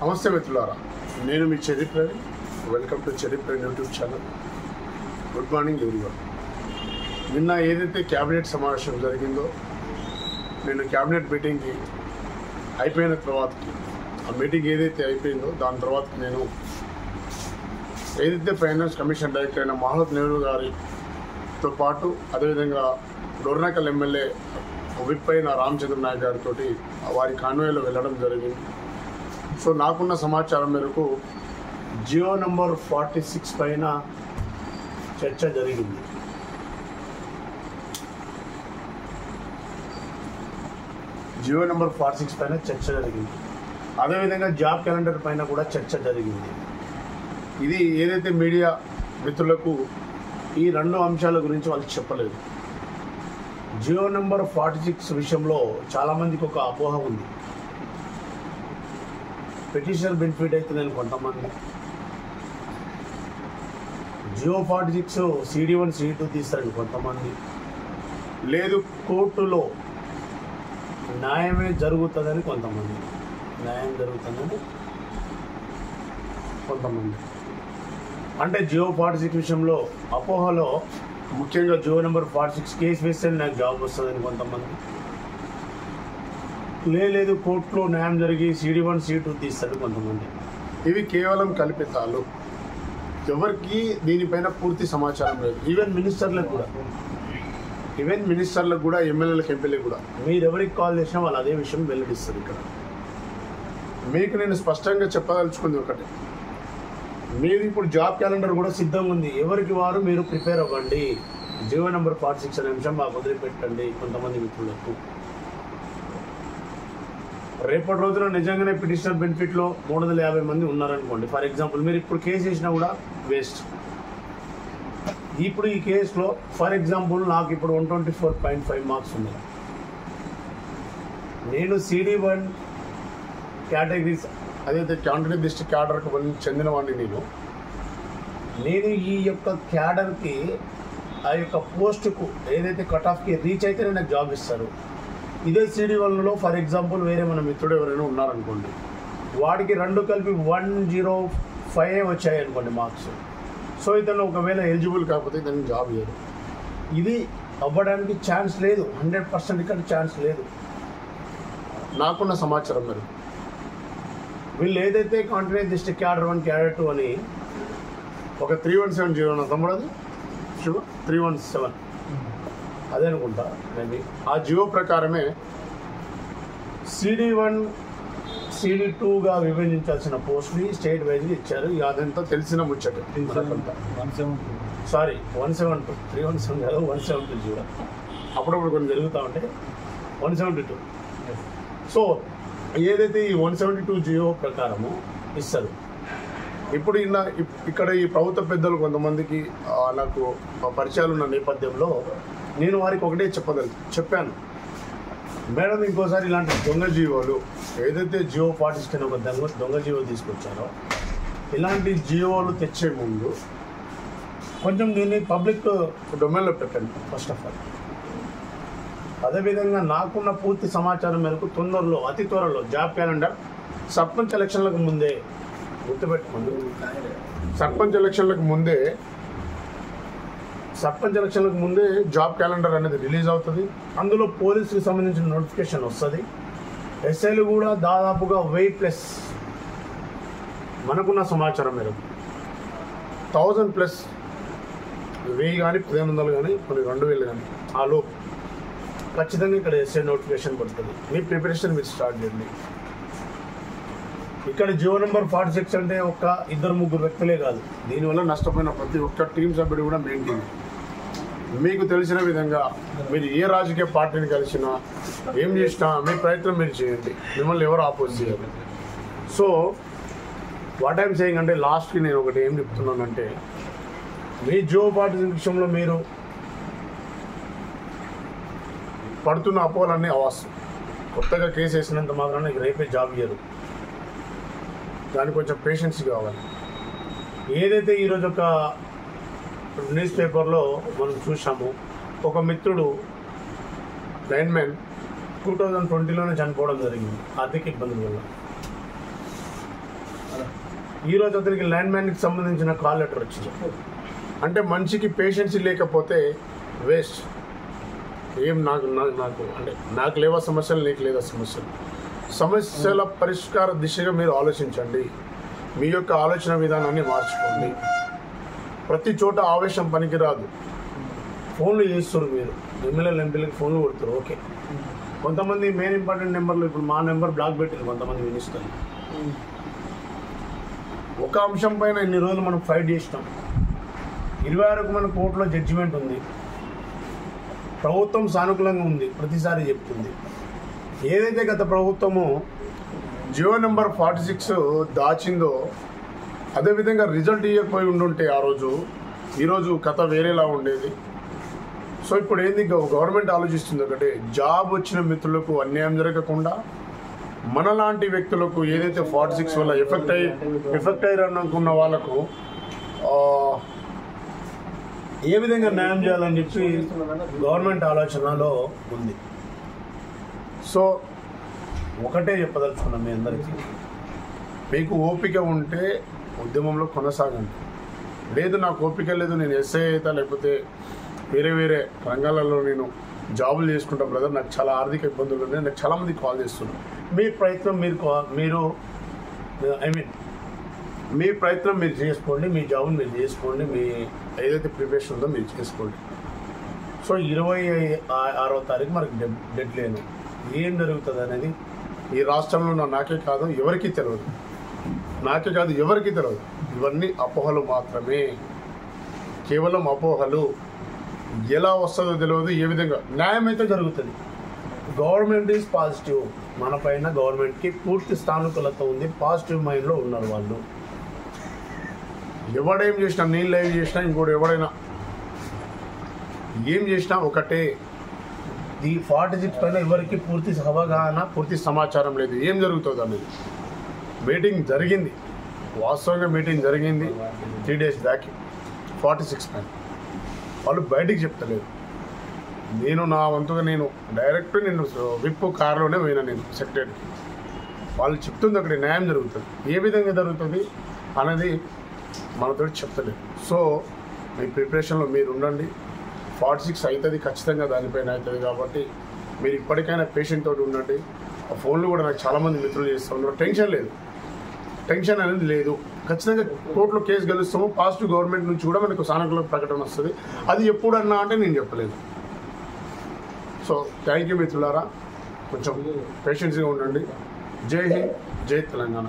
నమస్తే మిత్రులారా, నేను మీ చరిత్ర. వెల్కమ్ టు చరిత్ర YouTube channel. Good morning everyone. నిన్న ఏదైతే క్యాబినెట్ సమావేశం జరిగిందో, నేను క్యాబినెట్ మీటింగ్కి అయిపోయిన తర్వాతకి ఆ మీటింగ్ ఏదైతే అయిపోయిందో దాని తర్వాతకి నేను ఏదైతే ఫైనాన్స్ కమిషన్ డైరెక్టర్ అయిన మహమ్మద్ నెహ్రూ గారితో పాటు అదేవిధంగా డోర్నకల్ ఎమ్మెల్యే విప్ అయిన రామచంద్ర నాయక్ గారితో వారి కాన్వాయ్లో వెళ్ళడం జరిగింది. సో నాకున్న సమాచారం మేరకు జియో నంబర్ 46 పైన చర్చ జరిగింది. జియో నంబర్ 46 పైన చర్చ జరిగింది. అదేవిధంగా జాబ్ క్యాలెండర్ పైన కూడా చర్చ జరిగింది. ఇది ఏదైతే మీడియా మిత్రులకు ఈ రెండు అంశాల గురించి వాళ్ళు చెప్పలేదు. జియో నంబర్ 46 విషయంలో చాలామందికి ఒక అపోహ ఉంది. పిటిషనర్ బెనిఫిట్ అయితే నేను కొంతమంది జియో 46 CD1 CD2 తీస్తారని కొంతమంది, లేదు కోర్టులో న్యాయమే జరుగుతుందని కొంతమంది, న్యాయం జరుగుతుందని కొంతమంది. అంటే జియో 46 విషయంలో అపోహలో ముఖ్యంగా జియో నెంబర్ 46 కేసు వేస్తే నాకు జాబ్ వస్తుందని కొంతమంది, లేదు కోర్టులో న్యాయం జరిగి CD1 CD2 తీస్తాడు కొంతమంది. ఇవి కేవలం కల్పితాలు. ఎవరికి దీనిపైన పూర్తి సమాచారం లేదు. ఈవెన్ మినిస్టర్లకు కూడా ఎమ్మెల్యేలకు ఎంపీలకు కూడా మీరు ఎవరికి కాల్ చేసినా వాళ్ళు అదే విషయం వెల్లడిస్తారు. ఇక్కడ మీకు నేను స్పష్టంగా చెప్పదలుచుకుంది ఒకటి, మీరు ఇప్పుడు జాబ్ క్యాలెండర్ కూడా సిద్ధంగా ఉంది. ఎవరికి వారు మీరు ప్రిపేర్ అవ్వండి. జియో నెంబర్ 46 అనే అంశం మాకు వదిలిపెట్టండి. కొంతమంది మిత్రులకు రేపటి రోజున నిజంగానే పిటిషనర్ బెనిఫిట్లో 350 మంది ఉన్నారనుకోండి. ఫర్ ఎగ్జాంపుల్ మీరు ఇప్పుడు కేసు వేసినా కూడా వేస్ట్. ఇప్పుడు ఈ కేసులో ఫర్ ఎగ్జాంపుల్ నాకు ఇప్పుడు 124.5 మార్క్స్ ఉన్నాయి. నేను CD1 కేటగిరీస్ అదైతే క్యాండిడేట్ డిస్ట్రిక్ట్ క్యాడర్కి చెందిన వాడిని. నేను ఈ యొక్క క్యాడర్కి ఆ యొక్క పోస్టుకు ఏదైతే కట్ ఆఫ్కి రీచ్ అయితే నాకు జాబ్ ఇస్తారు. ఇదే CD1లో ఫర్ ఎగ్జాంపుల్ వేరే మన మిత్రుడు ఎవరైనా ఉన్నారనుకోండి, వాడికి రెండు కలిపి 105 వచ్చాయి అనుకోండి మార్క్స్. సో ఇతను ఒకవేళ ఎలిజిబుల్ కాకపోతే ఇతను జాబ్ లేదు. ఇది అవ్వడానికి ఛాన్స్ లేదు. 100% ఇక్కడ ఛాన్స్ లేదు. నాకున్న సమాచారం మేరకు వీళ్ళు ఏదైతే కాంటినెంట్ డిస్ట్రిక్ట్ క్యాడర్ 1 క్యాడర్ 2 అని ఒక 3170 ఉన్న తమ్ముడు, అది 317 అదే అనుకుంటా మేబీ. ఆ జియో ప్రకారమే CD1 CD2గా విభజించాల్సిన పోస్ట్ని స్టేట్ వైజ్గా ఇచ్చారు. అదంతా తెలిసిన ముచ్చట. 172 317 కాదు, 172 జియో. అప్పుడప్పుడు కొన్ని జరుగుతూ ఉంటే 172. సో ఏదైతే ఈ 172 జియో ప్రకారము ఇస్తారు. ఇప్పుడు ఇక్కడ ఈ ప్రభుత్వ పెద్దలు కొంతమందికి నాకు పరిచయాలు ఉన్న నేపథ్యంలో నేను వారికి ఒకటే చెప్పాను, మేడం ఇంకోసారి ఇలాంటి దొంగ జియోలు ఏదైతే జియో 46 ఒక దొంగ జియో తీసుకొచ్చారో ఇలాంటి జియోలు తెచ్చే ముందు కొంచెం దీన్ని పబ్లిక్ డొమైన్లో పెట్టండి ఫస్ట్ ఆఫ్ ఆల్. అదేవిధంగా నాకున్న పూర్తి సమాచారం మేరకు తొందరలో అతి త్వరలో జాబ్ క్యాలెండర్ సర్పంచ్ ఎలక్షన్లకు ముందే, గుర్తుపెట్టుకోండి, సర్పంచ్ ఎలక్షన్లకు ముందే జాబ్ క్యాలెండర్ అనేది రిలీజ్ అవుతుంది. అందులో పోలీసులకు సంబంధించిన నోటిఫికేషన్ వస్తుంది. ఎస్ఐలు కూడా దాదాపుగా 1000+ మనకున్న సమాచారం మేరకు 1000+ 1000 కానీ 1500 కానీ కొన్ని 2000 కానీ ఆ లోపు ఖచ్చితంగా ఇక్కడ ఎస్ఐ నోటిఫికేషన్ పడుతుంది. మీ ప్రిపరేషన్ మీరు స్టార్ట్ చేయండి. ఇక్కడ జియో నెంబర్ 46 అంటే ఒక 2-3 వ్యక్తులే కాదు, దీనివల్ల నష్టపోయిన ప్రతి ఒక్క టీం సభ్యుడు కూడా మెయిన్ టీం. మీకు తెలిసిన విధంగా మీరు ఏ రాజకీయ పార్టీని కలిసినా ఏం చేసినా మీ ప్రయత్నం మీరు చేయండి. మిమ్మల్ని ఎవరు ఆపోజ్ చేయాలి. సో వాట్ ఐమ్ సేయింగ్ అంటే లాస్ట్కి నేను ఒకటి ఏం చెప్తున్నానంటే, మీ జియో 46 విషయంలో మీరు పడుతున్న అపోహలన్నీ అవాస్తవం. కొత్తగా కేసు వేసినంత మాత్రాన రేపే జాబ్ ఇయ్యరు. దానికి కొంచెం పేషెన్స్ కావాలి. ఏదైతే ఈరోజు ఒక న్యూస్ పేపర్లో మనం చూసాము, ఒక మిత్రుడు లైన్మెన్ 2020లోనే చనిపోవడం జరిగింది ఆర్థిక ఇబ్బందుల వల్ల. ఈరోజు అతనికి ల్యాండ్ మ్యాన్కి సంబంధించిన కాల్ లెటర్ వచ్చింది. అంటే మనిషికి పేషెన్సీ లేకపోతే వేస్ట్. ఏం నాకు అంటే నాకు లేవా సమస్యలు, నీకు లేదా సమస్యలు. సమస్యల పరిష్కార దిశగా మీరు ఆలోచించండి. మీ యొక్క ఆలోచన విధానాన్ని మార్చుకోండి. ప్రతి చోట ఆవేశం పనికిరాదు. ఫోన్లు చేస్తారు మీరు, ఎమ్మెల్యేలు ఎంపీలకు ఫోన్లు కొడతారు, ఓకే. కొంతమంది మెయిన్ ఇంపార్టెంట్ నెంబర్లు, ఇప్పుడు మా నెంబర్ బ్లాక్ పెట్టింది కొంతమంది మినిస్టర్లు. ఒక అంశం పైన ఇన్ని రోజులు మనం ఫైట్ చేసినాం. 26కు మన కోర్టులో జడ్జిమెంట్ ఉంది. ప్రభుత్వం సానుకూలంగా ఉంది, ప్రతిసారి చెప్తుంది. ఏదైతే గత ప్రభుత్వము జియో నెంబర్ 46 దాచిందో అదేవిధంగా రిజల్ట్ ఇవ్వకపోయి ఉండుంటే ఆ రోజు, ఈరోజు కథ వేరేలా ఉండేది. సో ఇప్పుడు ఏంది గవర్నమెంట్ ఆలోచిస్తుంది ఒకటే, జాబ్ వచ్చిన మిత్రులకు అన్యాయం జరగకుండా మనలాంటి వ్యక్తులకు ఏదైతే 46 వల్ల ఎఫెక్ట్ అయ్యారనుకున్న వాళ్ళకు ఏ విధంగా న్యాయం చేయాలని చెప్పి గవర్నమెంట్ ఆలోచనలో ఉంది. సో ఒకటే చెప్పదలుచుకున్నాం మీ అందరికీ, మీకు ఓపిక ఉంటే ఉద్యమంలో కొనసాగండి. లేదు నాకు ఓపిక లేదు, నేను ఎస్ఐ అవుతా, లేకపోతే వేరే రంగాలలో నేను జాబులు చేసుకుంటా బ్రదర్, నాకు చాలా ఆర్థిక ఇబ్బందులు ఉన్నాయి, నాకు చాలామంది కాల్ చేస్తున్నారు. మీ ప్రయత్నం మీ ప్రయత్నం మీరు చేసుకోండి, మీ జాబ్ని మీరు చేసుకోండి, మీ ఏదైతే ప్రిపరేషన్ ఉందో మీరు చేసుకోండి. సో 26వ తారీఖు మనకు డెడ్ లేను. ఏం జరుగుతుంది అనేది ఈ రాష్ట్రంలో నాకే కాదు ఎవరికీ తెలియదు, ఇవన్నీ అపోహలు మాత్రమే, కేవలం అపోహలు. ఎలా వస్తుందో తెలియదు, ఏ విధంగా న్యాయం అయితే జరుగుతుంది. గవర్నమెంట్ ఈజ్ పాజిటివ్, మన పైన గవర్నమెంట్కి పూర్తి సానుకూలత ఉంది, పాజిటివ్ మైండ్లో ఉన్నారు వాళ్ళు. ఎవడేం చేసినా, నేను లైవ్ చేసినా, ఇంకోటి ఎవడైనా ఏం చేసినా ఒకటే, ఈ 46 పైన ఎవరికి పూర్తి అవగాహన, పూర్తి సమాచారం లేదు ఏం జరుగుతుంది అనేది. మీటింగ్ జరిగింది, వాస్తవంగా మీటింగ్ జరిగింది 3 days బ్యాక్ 46 పైన. వాళ్ళు బయటికి చెప్తలేరు. నేను నా వంతుగా నేను విప్ కారులోనే పోయినా, నేను సెక్రటరీకి. వాళ్ళు చెప్తుంది అక్కడ న్యాయం జరుగుతుంది, ఏ విధంగా జరుగుతుంది అనేది మనతో చెప్తలేదు. సో మీ ప్రిపరేషన్లో మీరు ఉండండి. 46 అవుతుంది ఖచ్చితంగా, దానిపైన అవుతుంది. కాబట్టి మీరు ఇప్పటికైనా పేషెంట్ తోటి ఉండండి. ఆ ఫోన్లు కూడా నాకు చాలామంది మిత్రులు చేస్తూ ఉన్నారు. టెన్షన్ అనేది లేదు. ఖచ్చితంగా కోర్టులో కేసు గెలుస్తాము. పాజిటివ్ గవర్నమెంట్ నుంచి కూడా మనకు సానుకూల ప్రకటన వస్తుంది. అది ఎప్పుడన్నా అంటే నేను చెప్పలేదు. సో థ్యాంక్ యూ మిత్రులారా, కొంచెం పేషెన్స్గా ఉండండి. జై హింద్, జై తెలంగాణ.